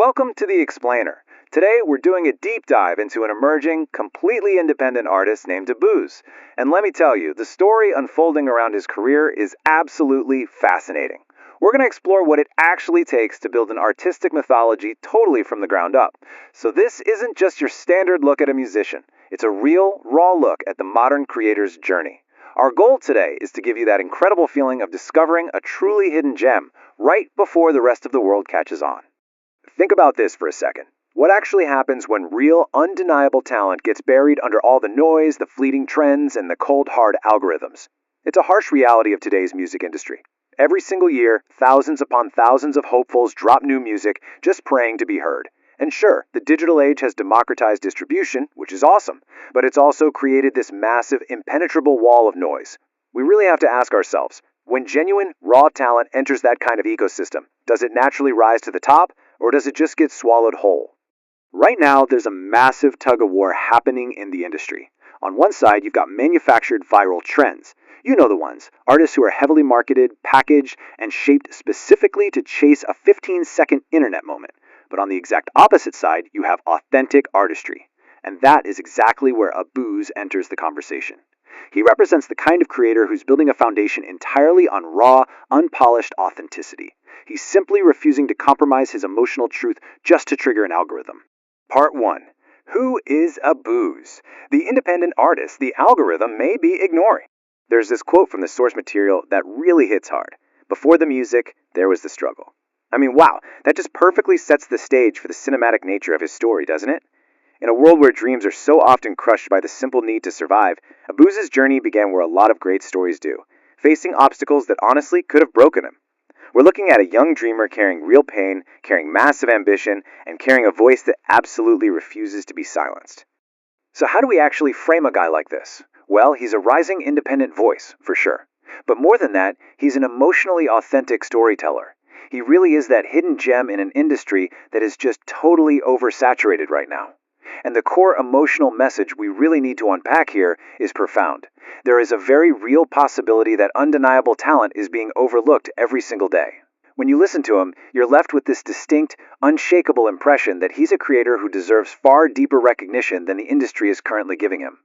Welcome to The Explainer. Today we're doing a deep dive into an emerging, completely independent artist named Abooze. And let me tell you, the story unfolding around his career is absolutely fascinating. We're going to explore what it actually takes to build an artistic mythology totally from the ground up. So this isn't just your standard look at a musician. It's a real, raw look at the modern creator's journey. Our goal today is to give you that incredible feeling of discovering a truly hidden gem right before the rest of the world catches on. Think about this for a second. What actually happens when real, undeniable talent gets buried under all the noise, the fleeting trends, and the cold, hard algorithms? It's a harsh reality of today's music industry. Every single year, thousands upon thousands of hopefuls drop new music just praying to be heard. And sure, the digital age has democratized distribution, which is awesome, but it's also created this massive, impenetrable wall of noise. We really have to ask ourselves, when genuine, raw talent enters that kind of ecosystem, does it naturally rise to the top, or does it just get swallowed whole? Right now, there's a massive tug-of-war happening in the industry. On one side, you've got manufactured viral trends. You know the ones. Artists who are heavily marketed, packaged, and shaped specifically to chase a 15-second internet moment. But on the exact opposite side, you have authentic artistry. And that is exactly where Abooze enters the conversation. He represents the kind of creator who's building a foundation entirely on raw, unpolished authenticity. He's simply refusing to compromise his emotional truth just to trigger an algorithm. Part 1. Who is Abooze? The independent artist the algorithm may be ignoring. There's this quote from the source material that really hits hard. Before the music, there was the struggle. I mean, wow, that just perfectly sets the stage for the cinematic nature of his story, doesn't it? In a world where dreams are so often crushed by the simple need to survive, Abooze's journey began where a lot of great stories do, facing obstacles that honestly could have broken him. We're looking at a young dreamer carrying real pain, carrying massive ambition, and carrying a voice that absolutely refuses to be silenced. So how do we actually frame a guy like this? Well, he's a rising independent voice, for sure. But more than that, he's an emotionally authentic storyteller. He really is that hidden gem in an industry that is just totally oversaturated right now. And the core emotional message we really need to unpack here is profound. There is a very real possibility that undeniable talent is being overlooked every single day. When you listen to him, you're left with this distinct, unshakable impression that he's a creator who deserves far deeper recognition than the industry is currently giving him.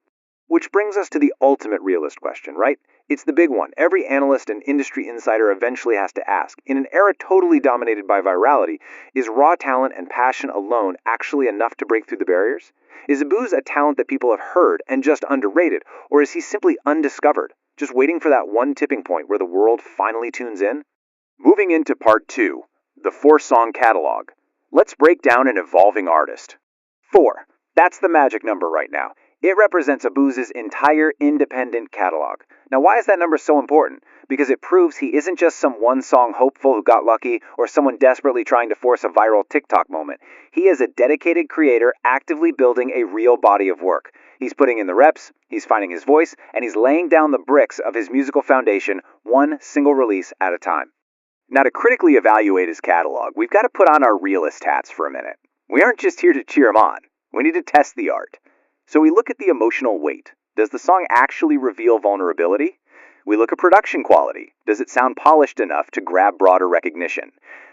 Which brings us to the ultimate realist question, right? It's the big one every analyst and industry insider eventually has to ask. In an era totally dominated by virality, is raw talent and passion alone actually enough to break through the barriers? Is Abooze a talent that people have heard and just underrated, or is he simply undiscovered, just waiting for that one tipping point where the world finally tunes in? Moving into part 2, the 4-song catalog. Let's break down an evolving artist. 4. That's the magic number right now. It represents Abooze's entire independent catalog. Now, why is that number so important? Because it proves he isn't just some one-song hopeful who got lucky or someone desperately trying to force a viral TikTok moment. He is a dedicated creator actively building a real body of work. He's putting in the reps, he's finding his voice, and he's laying down the bricks of his musical foundation one single release at a time. Now, to critically evaluate his catalog, we've got to put on our realist hats for a minute. We aren't just here to cheer him on. We need to test the art. So we look at the emotional weight. Does the song actually reveal vulnerability? We look at production quality. Does it sound polished enough to grab broader recognition?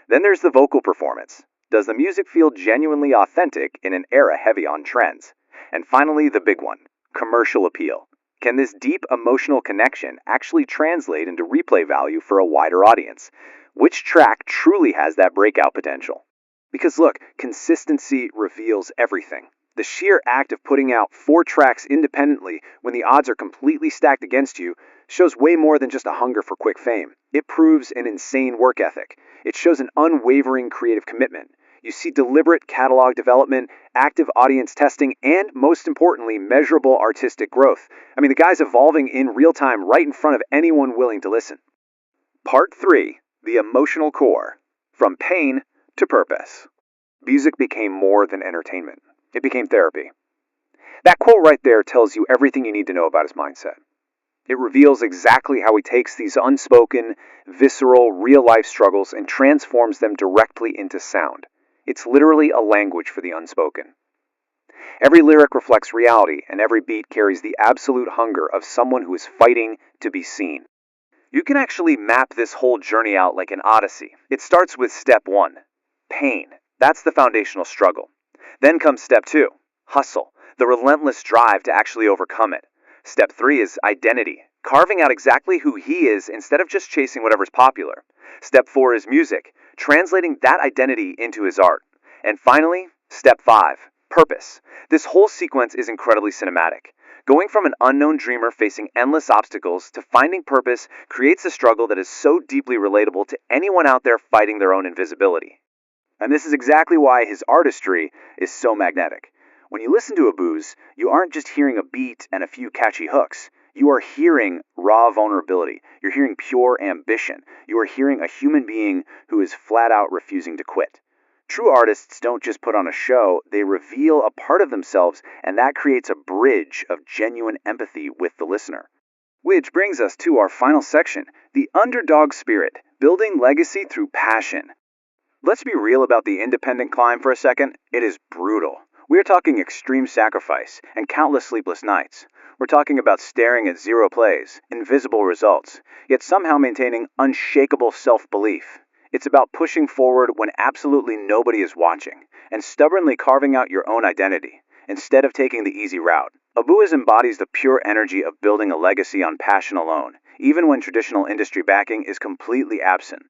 Then there's the vocal performance. Does the music feel genuinely authentic in an era heavy on trends? And finally, the big one, commercial appeal. Can this deep emotional connection actually translate into replay value for a wider audience? Which track truly has that breakout potential? Because look, consistency reveals everything. The sheer act of putting out 4 tracks independently when the odds are completely stacked against you shows way more than just a hunger for quick fame. It proves an insane work ethic. It shows an unwavering creative commitment. You see deliberate catalog development, active audience testing, and most importantly, measurable artistic growth. I mean, the guy's evolving in real time right in front of anyone willing to listen. Part 3. The emotional core. From pain to purpose. Music became more than entertainment. It became therapy. That quote right there tells you everything you need to know about his mindset. It reveals exactly how he takes these unspoken, visceral, real-life struggles and transforms them directly into sound. It's literally a language for the unspoken. Every lyric reflects reality, and every beat carries the absolute hunger of someone who is fighting to be seen. You can actually map this whole journey out like an odyssey. It starts with step 1, pain. That's the foundational struggle. Then comes step 2, hustle, the relentless drive to actually overcome it. Step 3 is identity, carving out exactly who he is instead of just chasing whatever's popular. Step 4 is music, translating that identity into his art. And finally, step 5, purpose. This whole sequence is incredibly cinematic. Going from an unknown dreamer facing endless obstacles to finding purpose creates a struggle that is so deeply relatable to anyone out there fighting their own invisibility. And this is exactly why his artistry is so magnetic. When you listen to Abooze, you aren't just hearing a beat and a few catchy hooks. You are hearing raw vulnerability. You're hearing pure ambition. You are hearing a human being who is flat out refusing to quit. True artists don't just put on a show, they reveal a part of themselves, and that creates a bridge of genuine empathy with the listener. Which brings us to our final section, the underdog spirit, building legacy through passion. Let's be real about the independent climb for a second. It is brutal. We're talking extreme sacrifice and countless sleepless nights. We're talking about staring at zero plays, invisible results, yet somehow maintaining unshakable self-belief. It's about pushing forward when absolutely nobody is watching, and stubbornly carving out your own identity, instead of taking the easy route. Abooze embodies the pure energy of building a legacy on passion alone, even when traditional industry backing is completely absent.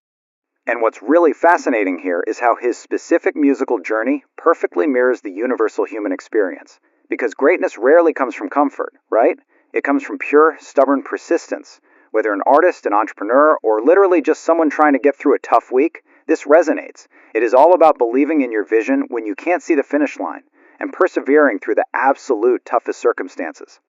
And what's really fascinating here is how his specific musical journey perfectly mirrors the universal human experience. Because greatness rarely comes from comfort, right? It comes from pure, stubborn persistence. Whether an artist, an entrepreneur, or literally just someone trying to get through a tough week, this resonates. It is all about believing in your vision when you can't see the finish line, and persevering through the absolute toughest circumstances.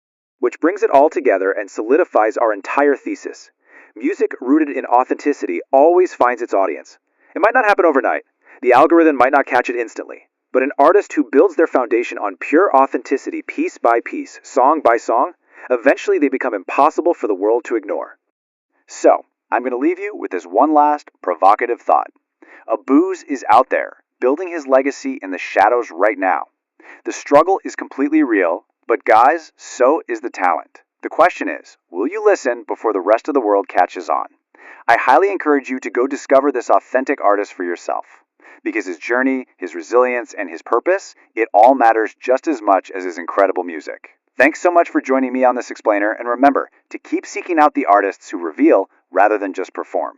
Which brings it all together and solidifies our entire thesis. Music rooted in authenticity always finds its audience. It might not happen overnight. The algorithm might not catch it instantly. But an artist who builds their foundation on pure authenticity piece by piece, song by song, eventually they become impossible for the world to ignore. So, I'm going to leave you with this one last provocative thought. Abooze is out there, building his legacy in the shadows right now. The struggle is completely real, but guys, so is the talent. The question is, will you listen before the rest of the world catches on? I highly encourage you to go discover this authentic artist for yourself. Because his journey, his resilience, and his purpose, it all matters just as much as his incredible music. Thanks so much for joining me on this explainer, and remember to keep seeking out the artists who reveal rather than just perform.